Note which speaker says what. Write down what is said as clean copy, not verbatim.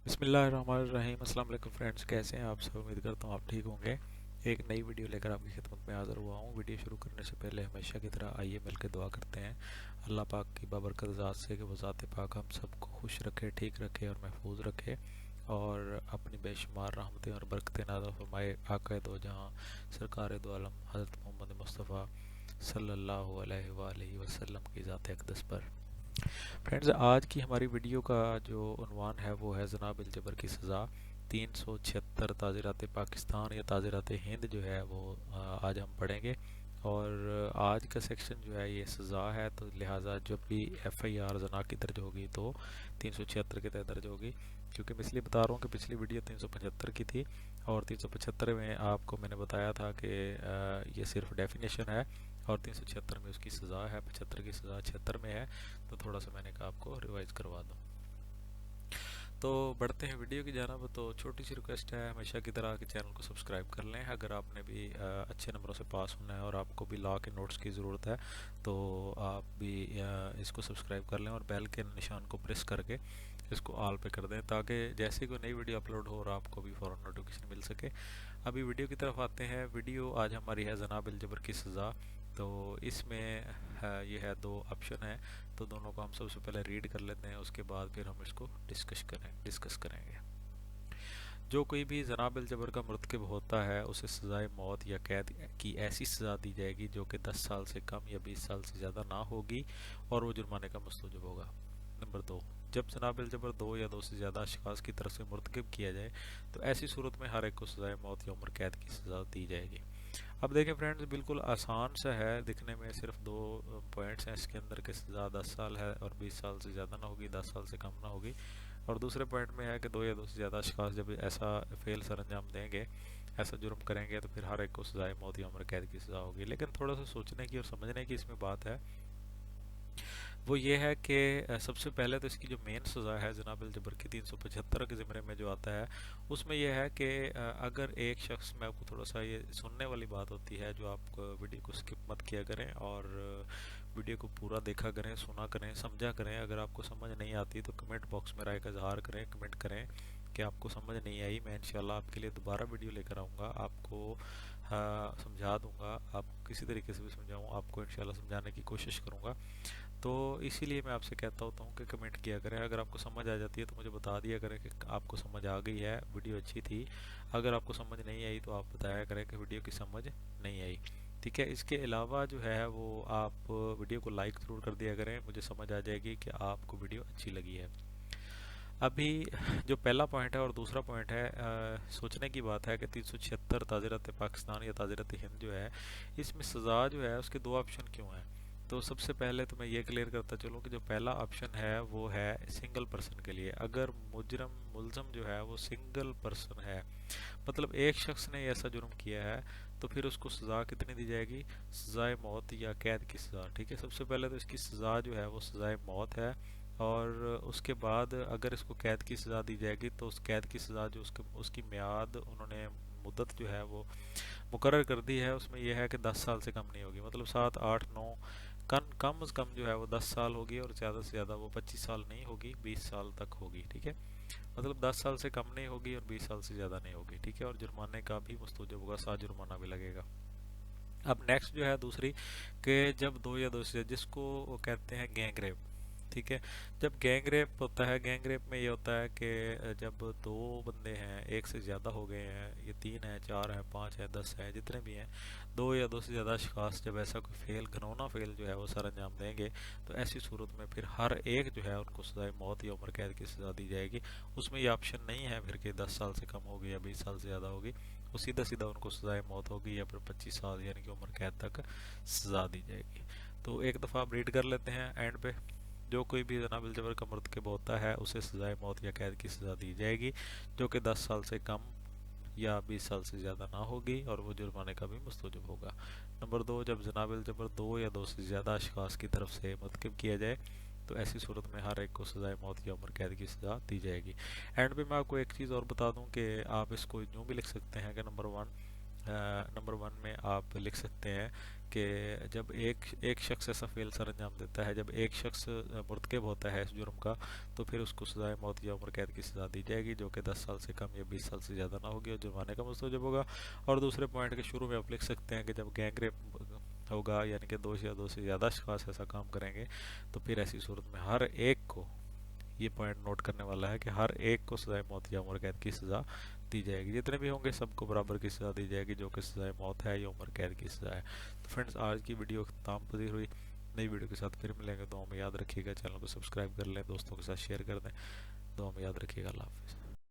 Speaker 1: बिस्मिल्लाहिर्रहमानिर्रहीम। अस्सलाम वालेकुम फ्रेंड्स, कैसे हैं आप सब। उम्मीद करता हूँ आप ठीक होंगे। एक नई वीडियो लेकर आपकी खिदमत में हाज़िर हुआ हूँ। वीडियो शुरू करने से पहले हमेशा की तरह आइए मिलकर दुआ करते हैं अल्लाह पाक की बाबरकत ज़ात से कि वो ज़ात पाक हम सबको खुश रखे, ठीक रखे और महफूज रखे, और अपनी बेशुमार रहमतें और बरकतें नाज़िल फरमाए आक़ाए दो जहाँ सरकार दो आलम हज़रत मोहम्मद मुस्तफ़ा सल्लल्लाहु अलैहि वसल्लम की ज़ात अक़दस पर। फ्रेंड्स, आज की हमारी वीडियो का जो उन्वान है वो है जनाब अल जबर की सज़ा 376 ताज़ीरात पाकिस्तान या ताज़ीरात हिंद जो है वो आज हम पढ़ेंगे। और आज का सेक्शन जो है ये सज़ा है, तो लिहाजा जब भी FIR जना की दर्ज होगी तो 376 के तहत दर्ज होगी। क्योंकि मैं इसलिए बता रहा हूँ कि पिछली वीडियो 375 की थी, और 375 में आपको मैंने बताया था कि ये सिर्फ डेफिनेशन है, और 376 में उसकी सज़ा है, 75 की सज़ा 76 में है। तो थोड़ा सा मैंने कहा आपको रिवाइज़ करवा दूँ। तो बढ़ते हैं वीडियो की जानिब। तो छोटी सी रिक्वेस्ट है हमेशा की तरह कि चैनल को सब्सक्राइब कर लें। अगर आपने भी अच्छे नंबरों से पास होना है और आपको भी लॉ के नोट्स की ज़रूरत है तो आप भी इसको सब्सक्राइब कर लें और बेल के निशान को प्रेस करके इसको ऑल पे कर दें, ताकि जैसे कोई नई वीडियो अपलोड हो और आपको भी फ़ौरन नोटिफिकेशन मिल सके। अभी वीडियो की तरफ आते हैं। वीडियो आज हमारी है जनाब अल जबर की सज़ा। तो इसमें ये है दो ऑप्शन है, तो दोनों को हम सबसे पहले रीड कर लेते हैं, उसके बाद फिर हम इसको डिस्कस करेंगे। जो कोई भी जनाब अल जबर का मुर्तकिब होता है उसे सज़ाए मौत या कैद की ऐसी सज़ा दी जाएगी जो कि 10 साल से कम या 20 साल से ज़्यादा ना होगी, और वो जुर्माने का मुस्तौजब होगा। नंबर 2, जब जनाब अल जबर दो या दो से ज़्यादा अशखास की तरफ से मुर्तकिब किया जाए तो ऐसी सूरत में हर एक को सज़ाए मौत या उम्र कैद की सज़ा दी जाएगी। अब देखें फ्रेंड्स, बिल्कुल आसान सा है दिखने में, सिर्फ दो पॉइंट्स हैं इसके अंदर के सज़ा 10 साल है और 20 साल से ज़्यादा ना होगी, 10 साल से कम ना होगी। और दूसरे पॉइंट में है कि दो या दो से ज़्यादा अशखास जब ऐसा फ़ेल सर अंजाम देंगे, ऐसा जुर्म करेंगे, तो फिर हर एक को सज़ाए मौत या उम्र कैद की सज़ा होगी। लेकिन थोड़ा सा सोचने की और समझने की इसमें बात है, वो ये है कि सबसे पहले तो इसकी जो मेन सज़ा है जनाब अल जबर की 375 के ज़िम्मे में जो आता है, उसमें यह है कि अगर एक शख्स में, आपको थोड़ा सा ये सुनने वाली बात होती है, जो आप वीडियो को स्किप मत किया करें और वीडियो को पूरा देखा करें, सुना करें, समझा करें। अगर आपको समझ नहीं आती तो कमेंट बॉक्स में राय का इजहार करें, कमेंट करें कि आपको समझ नहीं आई। मैं इंशाल्लाह आपके लिए दोबारा वीडियो लेकर आऊँगा, आपको समझा दूँगा। आप किसी तरीके से भी समझाऊँ, आपको इंशाल्लाह समझाने की कोशिश करूँगा। तो इसीलिए मैं आपसे कहता होता हूँ कि कमेंट किया करें। अगर आपको समझ आ जाती है तो मुझे बता दिया करें कि आपको समझ आ गई है, वीडियो अच्छी थी। अगर आपको समझ नहीं आई तो आप बताया करें कि वीडियो की समझ नहीं आई। ठीक है। इसके अलावा जो है वो आप वीडियो को लाइक ज़रूर कर दिया करें, मुझे समझ आ जाएगी कि आपको वीडियो अच्छी लगी है। अभी जो पहला पॉइंट है और दूसरा पॉइंट है, सोचने की बात है कि 376 ताज़ीरात पाकिस्तान या ताज़ीरात हिंद जो है, इसमें सज़ा जो है उसके दो ऑप्शन क्यों हैं। तो सबसे पहले तो मैं ये क्लियर करता चलूँ कि जो पहला ऑप्शन है वो है सिंगल पर्सन के लिए। अगर मुलज़म जो है वो सिंगल पर्सन है, मतलब एक शख्स ने ऐसा जुर्म किया है, तो फिर उसको सज़ा कितनी दी जाएगी, सज़ाए मौत या कैद की सज़ा। ठीक है। सबसे पहले तो इसकी सज़ा जो है वो सज़ाए मौत है, और उसके बाद अगर इसको कैद की सज़ा दी जाएगी तो उस कैद की सज़ा जो उसकी मियाद उन्होंने मुद्दत जो है वो मुकर्रर कर दी है, उसमें यह है कि 10 साल से कम नहीं होगी। मतलब 7, 8, 9 कम से कम जो है वो 10 साल होगी, और ज़्यादा से ज़्यादा वो 25 साल नहीं होगी, 20 साल तक होगी। ठीक है। मतलब 10 साल से कम नहीं होगी और 20 साल से ज़्यादा नहीं होगी। ठीक है। और जुर्माने का भी मुस्तौजब होगा, 7 जुर्माना भी लगेगा। अब नेक्स्ट जो है दूसरी, कि जब दो या दो से, जिसको वो कहते हैं गैंग रेप। ठीक है। जब गैंग रेप होता है, गैंग रेप में ये होता है कि जब दो बंदे हैं, एक से ज़्यादा हो गए हैं, ये 3 है, 4 है, 5 है, 10 है, जितने भी हैं, दो या दो से ज़्यादा अशखास जब ऐसा कोई फेल, घनौना फेल जो है वो सर अंजाम देंगे, तो ऐसी सूरत में फिर हर एक जो है उनको सज़ाए मौत या उम्र कैद की सज़ा दी जाएगी। उसमें ये ऑप्शन नहीं है फिर कि 10 साल से कम होगी या 20 साल से ज़्यादा होगी, वो सीधा सीधा उनको सज़ाए मौत होगी या फिर 25 साल यानी कि उम्र कैद तक सज़ा दी जाएगी। तो एक दफ़ा आप रीड कर लेते हैं एंड पे। जो कोई भी जनाब अल जबर का मुर्तकिब होता है उसे सज़ाए मौत या कैद की सज़ा दी जाएगी, जो कि 10 साल से कम या 20 साल से ज़्यादा ना होगी, और वो जुर्माने का भी मुस्तौजब होगा। नंबर 2, जब जनाब अल जबर दो या दो से ज़्यादा अशखास की तरफ से मुर्तकिब किया जाए तो ऐसी सूरत में हर एक को सज़ाए मौत या उम्र कैद की सज़ा दी जाएगी। एंड पे मैं आपको एक चीज़ और बता दूं कि आप इसको यूँ भी लिख सकते हैं कि नंबर 1, नंबर 1 में आप लिख सकते हैं कि जब एक एक शख्स ऐसा फेल सर अंजाम देता है, जब एक शख्स मुर्तकब होता है इस जुर्म का, तो फिर उसको सज़ाए मौत या उम्र कैद की सज़ा दी जाएगी, जो कि 10 साल से कम या 20 साल से ज़्यादा ना होगी और जुर्माने का मुस्तवजब होगा। और दूसरे पॉइंट के शुरू में आप लिख सकते हैं कि जब गैंग रेप होगा, यानी कि दो या दो से ज़्यादा अशख्वास ऐसा काम करेंगे, तो फिर ऐसी सूरत में हर एक को, ये पॉइंट नोट करने वाला है कि हर एक को सज़ाए मौत या उम्र कैद की सज़ा दी जाएगी। जितने भी होंगे सबको बराबर की सज़ा दी जाएगी, जो कि सज़ाए मौत है या उम्र कैद की सज़ा है। तो फ्रेंड्स, आज की वीडियो खत्म पजीर हुई। नई वीडियो के साथ फिर मिलेंगे। दुआ में याद रखिएगा, चैनल को सब्सक्राइब कर लें, दोस्तों के साथ शेयर कर दें। दुआ में याद रखिएगा। अल्लाह हाफ़िज़।